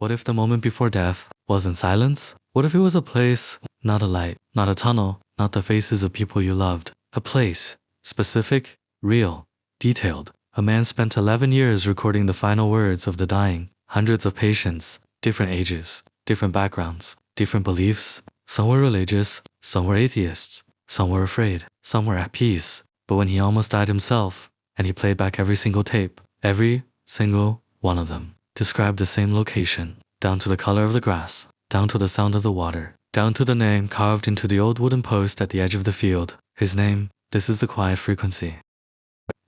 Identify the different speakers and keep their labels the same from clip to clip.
Speaker 1: What if the moment before death wasn't silence? What if it was a place, not a light, not a tunnel, not the faces of people you loved? A place, specific, real, detailed. A man spent 11 years recording the final words of the dying. Hundreds of patients, different ages, different backgrounds, different beliefs. Some were religious, some were atheists, some were afraid, some were at peace. But when he almost died himself, and he played back every single tape, every single one of them described the same location, down to the color of the grass, down to the sound of the water, down to the name carved into the old wooden post at the edge of the field. His name, this is the quiet frequency.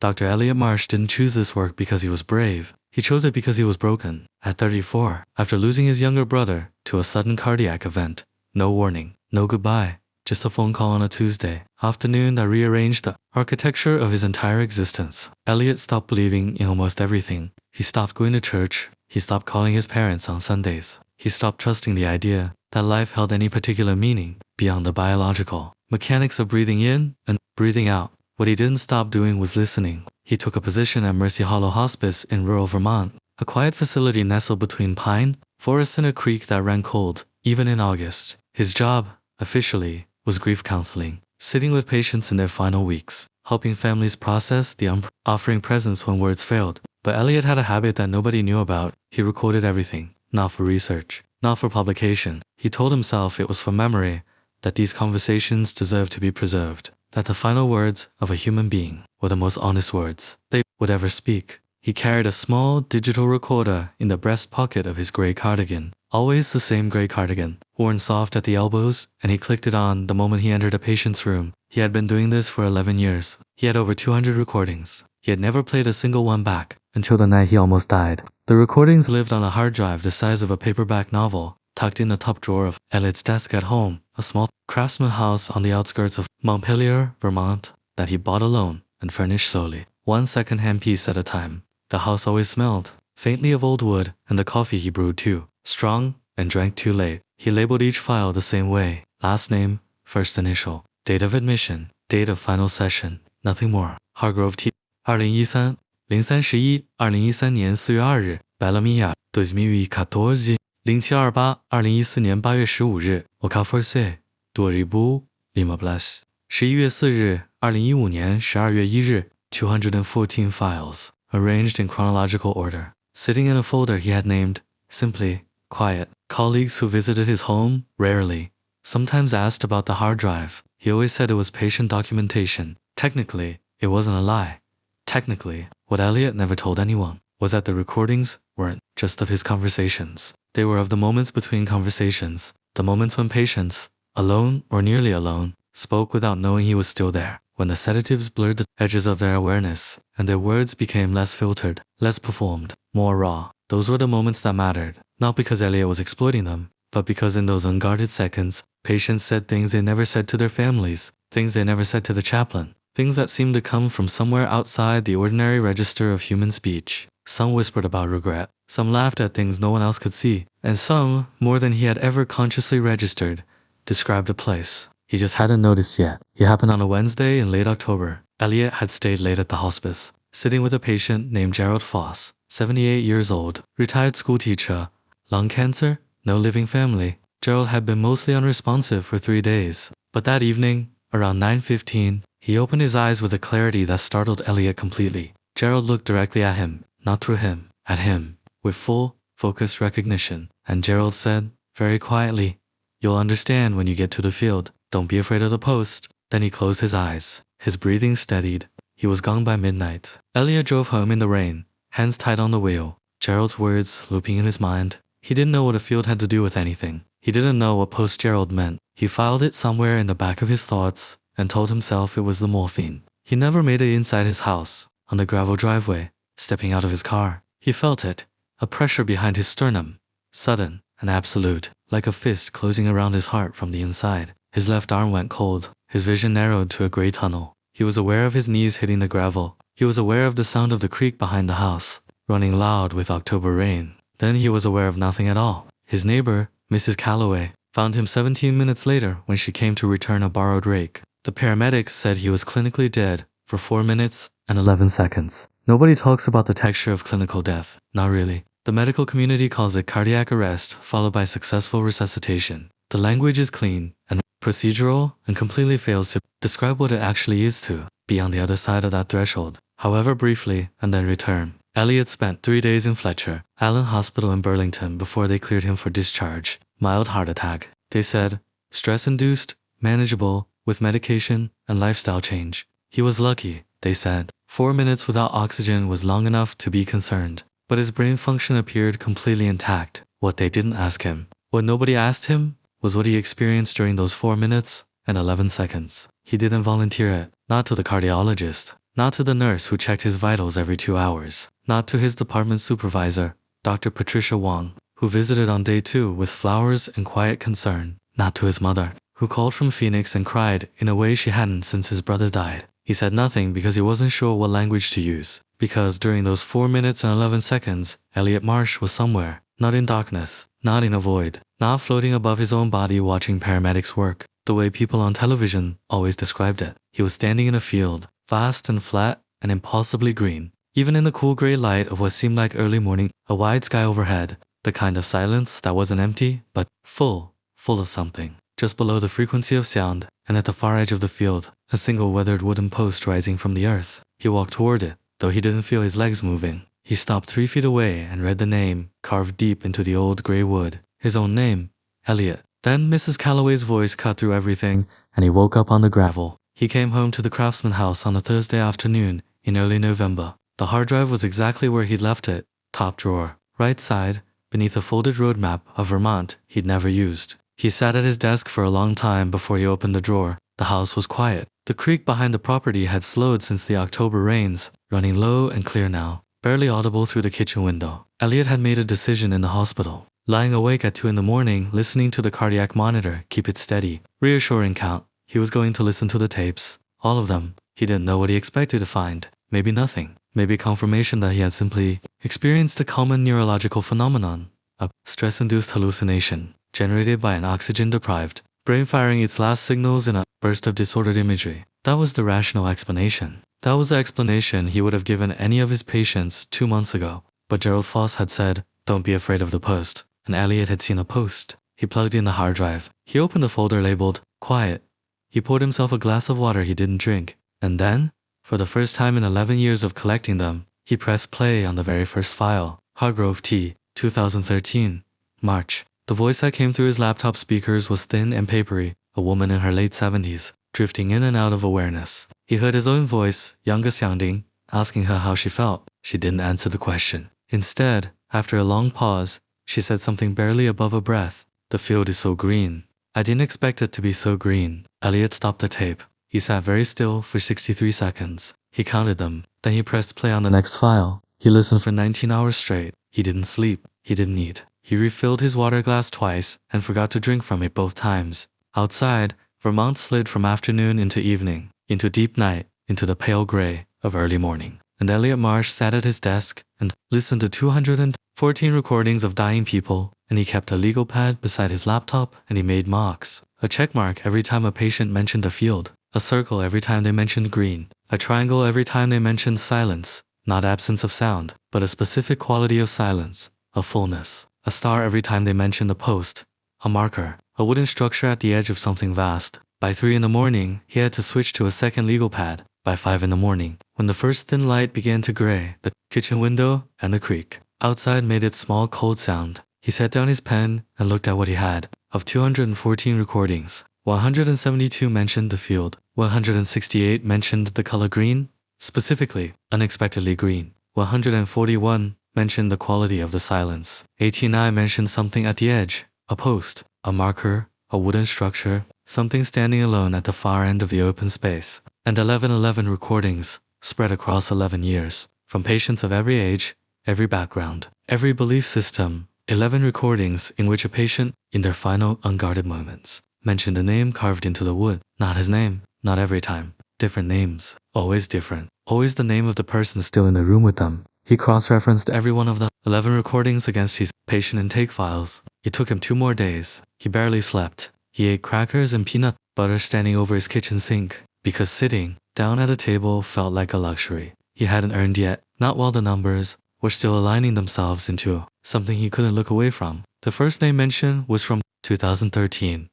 Speaker 1: Dr. Elliot Marsh didn't choose this work because he was brave. He chose it because he was broken. At 34, after losing his younger brother to a sudden cardiac event, no warning, no goodbye, just a phone call on a Tuesday afternoon that rearranged the architecture of his entire existence. Elliot stopped believing in almost everything. He stopped going to church. He stopped calling his parents on Sundays. He stopped trusting the idea that life held any particular meaning beyond the biological mechanics of breathing in and breathing out. What he didn't stop doing was listening. He took a position at Mercy Hollow Hospice in rural Vermont, a quiet facility nestled between pine forests and a creek that ran cold, even in August. His job, officially, was grief counseling, sitting with patients in their final weeks, helping families process the offering presents when words failed. But Elliot had a habit that nobody knew about. He recorded everything, not for research, not for publication. He told himself it was for memory, that these conversations deserved to be preserved, that the final words of a human being were the most honest words they would ever speak. He carried a small digital recorder in the breast pocket of his gray cardigan, always the same gray cardigan, worn soft at the elbows, and he clicked it on the moment he entered a patient's room. He had been doing this for 11 years. He had over 200 recordings. He had never played a single one back, until the night he almost died. The recordings lived on a hard drive the size of a paperback novel, tucked in the top drawer of Elliot's desk at home, a small craftsman house on the outskirts of Montpelier, Vermont, that he bought alone and furnished slowly, one second-hand piece at a time. The house always smelled, faintly of old wood, and the coffee he brewed too, strong and drank too late. He labeled each file the same way, last name, first initial, date of admission, date of final session, nothing more. Hargrove T. 2013 0311 2013年4月2日 Bellamy 2014 0728 2014年8月15日 Okaforse Doribu Lima Plus 11月4日2015年12月1日 214 files, arranged in chronological order, sitting in a folder he had named, simply, quiet. Colleagues who visited his home, rarely, sometimes asked about the hard drive. He always said it was patient documentation. Technically, it wasn't a lie. Technically, what Elliot never told anyone was that the recordings weren't just of his conversations. They were of the moments between conversations, the moments when patients, alone or nearly alone, spoke without knowing he was still there, when the sedatives blurred the edges of their awareness, and their words became less filtered, less performed, more raw. Those were the moments that mattered, not because Elliot was exploiting them, but because in those unguarded seconds, patients said things they never said to their families, things they never said to the chaplain, things that seemed to come from somewhere outside the ordinary register of human speech. Some whispered about regret, some laughed at things no one else could see, and some, more than he had ever consciously registered, described a place he just hadn't noticed yet. It happened on a Wednesday in late October. Elliot had stayed late at the hospice, sitting with a patient named Gerald Foss, 78 years old, retired school teacher, lung cancer, no living family. Gerald had been mostly unresponsive for 3 days, but that evening, around 9:15, he opened his eyes with a clarity that startled Elliot completely. Gerald looked directly at him, not through him, at him, with full, focused recognition, and Gerald said, very quietly, "You'll understand when you get to the field. Don't be afraid of the post." Then he closed his eyes. His breathing steadied. He was gone by midnight. Elliot drove home in the rain, hands tight on the wheel, Gerald's words looping in his mind. He didn't know what a field had to do with anything. He didn't know what post-Gerald meant. He filed it somewhere in the back of his thoughts and told himself it was the morphine. He never made it inside his house, on the gravel driveway, stepping out of his car. He felt it, a pressure behind his sternum, sudden and absolute, like a fist closing around his heart from the inside. His left arm went cold. His vision narrowed to a gray tunnel. He was aware of his knees hitting the gravel. He was aware of the sound of the creek behind the house, running loud with October rain. Then he was aware of nothing at all. His neighbor, Mrs. Calloway, found him 17 minutes later when she came to return a borrowed rake. The paramedics said he was clinically dead for 4 minutes and 11 seconds. Nobody talks about the texture of clinical death. Not really. The medical community calls it cardiac arrest, followed by successful resuscitation. The language is clean and procedural and completely fails to describe what it actually is to be on the other side of that threshold, however briefly, and then return. Elliot spent 3 days in Fletcher Allen Hospital in Burlington before they cleared him for discharge. Mild heart attack. They said, stress-induced, manageable, with medication and lifestyle change. He was lucky, they said. 4 minutes without oxygen was long enough to be concerned, but his brain function appeared completely intact. What they didn't ask him, what nobody asked him, was what he experienced during those 4 minutes and 11 seconds. He didn't volunteer it, not to the cardiologist, not to the nurse who checked his vitals every 2 hours, not to his department supervisor, Dr. Patricia Wong, who visited on day 2 with flowers and quiet concern, not to his mother, who called from Phoenix and cried in a way she hadn't since his brother died. He said nothing because he wasn't sure what language to use, because during those 4 minutes and 11 seconds, Elliot Marsh was somewhere, not in darkness, not in a void, not floating above his own body watching paramedics work, the way people on television always described it. He was standing in a field, vast and flat and impossibly green. Even in the cool gray light of what seemed like early morning, a wide sky overhead, the kind of silence that wasn't empty, but full of something. Just below the frequency of sound, and at the far edge of the field, a single weathered wooden post rising from the earth. He walked toward it, though he didn't feel his legs moving. He stopped 3 feet away and read the name, carved deep into the old gray wood. His own name, Elliot. Then Mrs. Calloway's voice cut through everything, and he woke up on the gravel. He came home to the Craftsman house on a Thursday afternoon in early November. The hard drive was exactly where he'd left it, top drawer, right side, beneath a folded road map of Vermont he'd never used. He sat at his desk for a long time before he opened the drawer. The house was quiet. The creek behind the property had slowed since the October rains, running low and clear now, barely audible through the kitchen window. Elliot had made a decision in the hospital. Lying awake at 2 in the morning, listening to the cardiac monitor keep it steady, reassuring count. He was going to listen to the tapes. All of them. He didn't know what he expected to find. Maybe nothing. Maybe confirmation that he had simply experienced a common neurological phenomenon, a stress-induced hallucination, generated by an oxygen-deprived brain firing its last signals in a burst of disordered imagery. That was the rational explanation. That was the explanation he would have given any of his patients 2 months ago. But Gerald Foss had said, don't be afraid of the post. And Elliot had seen a post. He plugged in the hard drive. He opened the folder labeled, Quiet. He poured himself a glass of water he didn't drink. And then, for the first time in 11 years of collecting them, he pressed play on the very first file. Hargrove T. 2013. March. The voice that came through his laptop speakers was thin and papery, a woman in her late 70s, drifting in and out of awareness. He heard his own voice, younger sounding, asking her how she felt. She didn't answer the question. Instead, after a long pause, she said something barely above a breath. The field is so green. I didn't expect it to be so green. Elliot stopped the tape. He sat very still for 63 seconds. He counted them. Then he pressed play on the next file. He listened for 19 hours straight. He didn't sleep. He didn't eat. He refilled his water glass twice and forgot to drink from it both times. Outside, Vermont slid from afternoon into evening, into deep night, into the pale gray of early morning. And Elliot Marsh sat at his desk and listened to 214 recordings of dying people, and he kept a legal pad beside his laptop and he made mocks. A check mark every time a patient mentioned a field, a circle every time they mentioned green, a triangle every time they mentioned silence, not absence of sound, but a specific quality of silence, a fullness, a star every time they mentioned a post, a marker, a wooden structure at the edge of something vast. By 3 in the morning, he had to switch to a second legal pad. By 5 in the morning, when the first thin light began to gray, the kitchen window and the creek outside made its small cold sound. He set down his pen and looked at what he had. Of 214 recordings, 172 mentioned the field, 168 mentioned the color green, specifically, unexpectedly green. 141 mentioned the quality of the silence. 89 mentioned something at the edge, a post, a marker, a wooden structure, something standing alone at the far end of the open space. And 1111 recordings, spread across 11 years, from patients of every age, every background, every belief system. 11 recordings in which a patient, in their final unguarded moments, mentioned a name carved into the wood. Not his name, not every time. Different names, always different. Always the name of the person still in the room with them. He cross-referenced every one of the 11 recordings against his patient intake files. It took him 2 more days. He barely slept. He ate crackers and peanut butter standing over his kitchen sink, because sitting down at a table felt like a luxury he hadn't earned yet, not while the numbers were still aligning themselves into something he couldn't look away from. The first name mentioned was from 2013.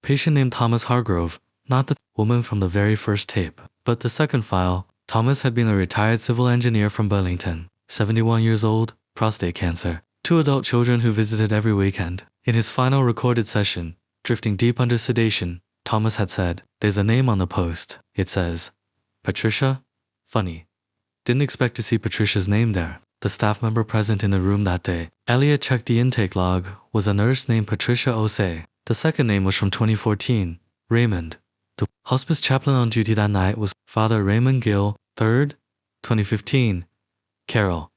Speaker 1: Patient named Thomas Hargrove, not the woman from the very first tape, but the second file. Thomas had been a retired civil engineer from Burlington, 71 years old, prostate cancer, 2 adult children who visited every weekend. In his final recorded session, drifting deep under sedation, Thomas had said, "There's a name on the post. It says, Patricia? Funny. Didn't expect to see Patricia's name there." The staff member present in the room that day, Elliot checked the intake log, was a nurse named Patricia Osei. The second name was from 2014, Raymond. The hospice chaplain on duty that night was Father Raymond Gill. Third, 2015, Carol.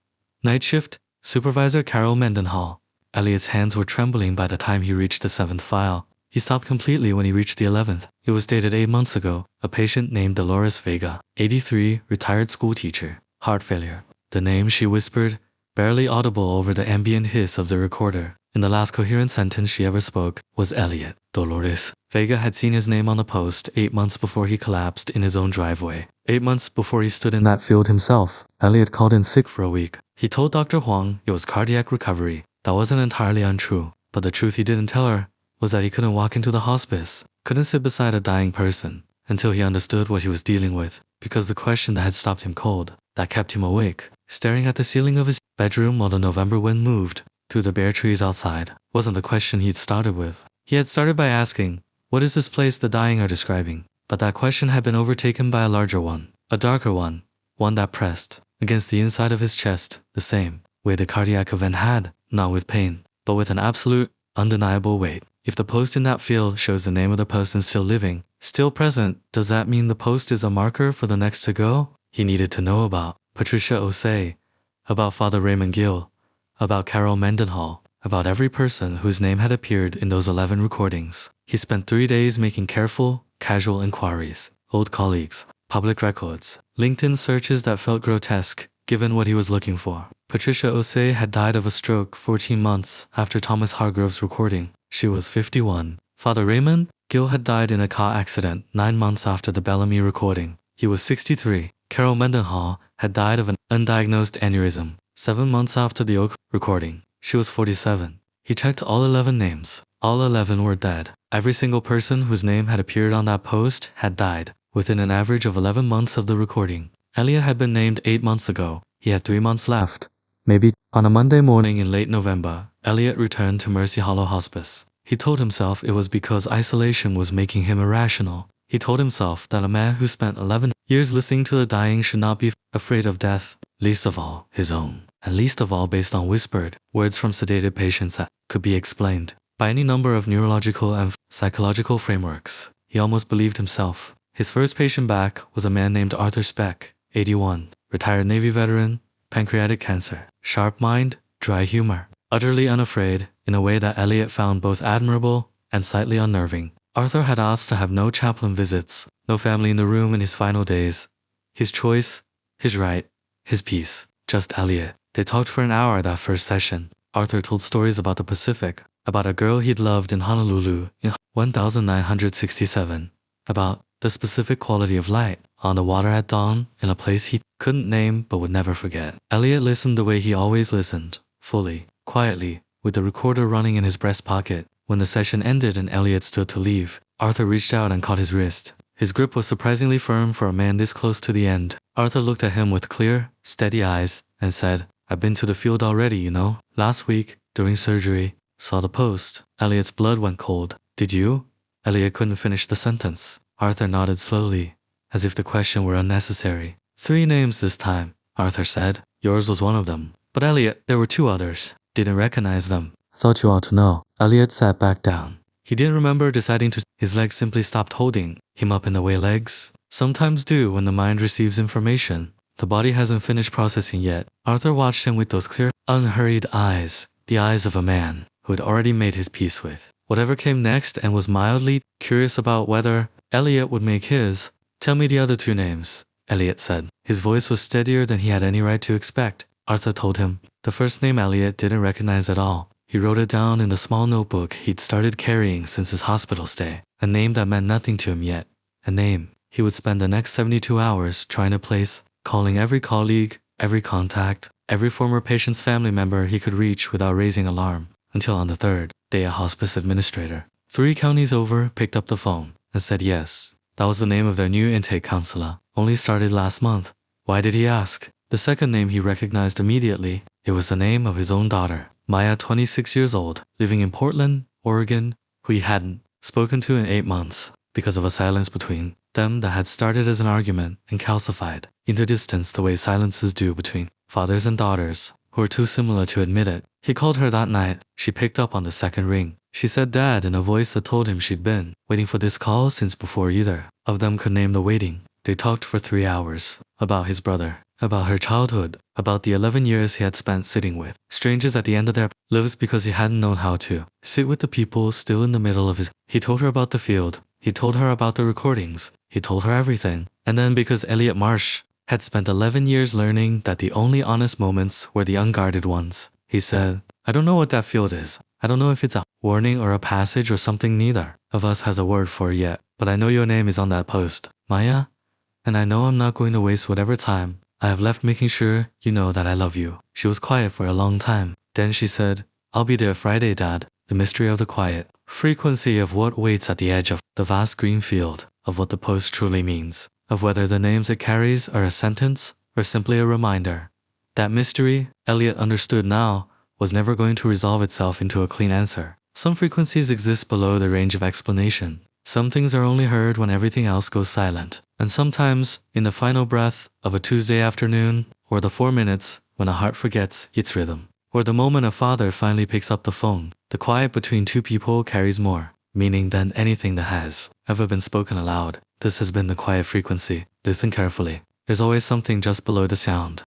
Speaker 1: Night shift, Supervisor Carol Mendenhall. Elliot's hands were trembling by the time he reached the 7th file. He stopped completely when he reached the 11th. It was dated 8 months ago. A patient named Dolores Vega, 83, retired school teacher, heart failure. The name, she whispered, barely audible over the ambient hiss of the recorder. In the last coherent sentence she ever spoke was Elliot. Dolores Vega had seen his name on the post 8 months before he collapsed in his own driveway. 8 months before he stood in that field himself. Elliot called in sick for a week. He told Dr. Huang it was cardiac recovery. That wasn't entirely untrue, but the truth he didn't tell her was that he couldn't walk into the hospice, couldn't sit beside a dying person, until he understood what he was dealing with, because the question that had stopped him cold, that kept him awake, staring at the ceiling of his bedroom while the November wind moved through the bare trees outside, wasn't the question he'd started with. He had started by asking, what is this place the dying are describing? But that question had been overtaken by a larger one, a darker one that pressed against the inside of his chest, the same way the cardiac event had, not with pain, but with an absolute, undeniable weight. If the post in that field shows the name of the person still living, still present, does that mean the post is a marker for the next to go? He needed to know about Patricia Osei, about Father Raymond Gill, about Carol Mendenhall, about every person whose name had appeared in those 11 recordings. He spent 3 days making careful, casual inquiries, old colleagues, public records, LinkedIn searches that felt grotesque, given what he was looking for. Patricia Osei had died of a stroke 14 months after Thomas Hargrove's recording. She was 51. Father Raymond Gill had died in a car accident 9 months after the Bellamy recording. He was 63. Carol Mendenhall had died of an undiagnosed aneurysm 7 months after the Oak recording. She was 47. He checked all 11 names. All 11 were dead. Every single person whose name had appeared on that post had died within an average of 11 months of the recording. Elliot had been named 8 months ago. He had 3 months left. Maybe. On a Monday morning in late November, Elliot returned to Mercy Hollow Hospice. He told himself it was because isolation was making him irrational. He told himself that a man who spent 11 years listening to the dying should not be afraid of death, least of all his own, and least of all based on whispered words from sedated patients that could be explained by any number of neurological and psychological frameworks. He almost believed himself. His first patient back was a man named Arthur Speck, 81, retired Navy veteran, pancreatic cancer, sharp mind, dry humor, utterly unafraid in a way that Elliot found both admirable and slightly unnerving. Arthur had asked to have no chaplain visits, no family in the room in his final days. His choice, his right, his peace, just Elliot. They talked for an hour that first session. Arthur told stories about the Pacific, about a girl he'd loved in Honolulu in 1967, about the specific quality of light on the water at dawn in a place he couldn't name but would never forget. Elliot listened the way he always listened, fully, quietly, with the recorder running in his breast pocket. When the session ended and Elliot stood to leave, Arthur reached out and caught his wrist. His grip was surprisingly firm for a man this close to the end. Arthur looked at him with clear, steady eyes and said, "I've been to the field already, you know. Last week, during surgery, saw the post." Elliot's blood went cold. "Did you?" Elliot couldn't finish the sentence. Arthur nodded slowly, as if the question were unnecessary. "3 names this time," Arthur said. "Yours was one of them. But Elliot, there were 2 others. Didn't recognize them." "Thought you ought to know." Elliot sat back down. He didn't remember deciding to. His legs simply stopped holding him up in the way legs sometimes do when the mind receives information. The body hasn't finished processing yet. Arthur watched him with those clear, unhurried eyes, the eyes of a man who had already made his peace with whatever came next and was mildly curious about whether Elliot would make his. "Tell me the other 2 names," Elliot said. His voice was steadier than he had any right to expect. Arthur told him. The first name Elliot didn't recognize at all. He wrote it down in the small notebook he'd started carrying since his hospital stay. A name that meant nothing to him yet. A name he would spend the next 72 hours trying to place, calling every colleague, every contact, every former patient's family member he could reach without raising alarm, until on the third day a hospice administrator, 3 counties over, picked up the phone and said yes. That was the name of their new intake counselor, only started last month. Why did he ask? The second name he recognized immediately. It was the name of his own daughter, Maya, 26 years old, living in Portland, Oregon, who he hadn't spoken to in 8 months because of a silence between them that had started as an argument and calcified into distance the way silences do between fathers and daughters who are too similar to admit it. He called her that night. She picked up on the second ring. She said Dad in a voice that told him she'd been waiting for this call since before either of them could name the waiting. They talked for 3 hours about his brother, about her childhood, about the 11 years he had spent sitting with strangers at the end of their lives because he hadn't known how to sit with the people still in the middle of his. He told her about the field. He told her about the recordings. He told her everything. And then because Elliot Marsh had spent 11 years learning that the only honest moments were the unguarded ones, he said, I don't know what that field is. I don't know if it's a warning or a passage or something neither of us has a word for yet, but I know your name is on that post, Maya, and I know I'm not going to waste whatever time I have left making sure you know that I love you. She was quiet for a long time. Then she said, I'll be there Friday, Dad. The mystery of the quiet frequency of what waits at the edge of the vast green field, of what the post truly means, of whether the names it carries are a sentence or simply a reminder. That mystery, Elliot understood now, was never going to resolve itself into a clean answer. Some frequencies exist below the range of explanation. Some things are only heard when everything else goes silent. And sometimes, in the final breath of a Tuesday afternoon, or the 4 minutes when a heart forgets its rhythm, or the moment a father finally picks up the phone, the quiet between two people carries more meaning than anything that has ever been spoken aloud. This has been the quiet frequency. Listen carefully. There's always something just below the sound.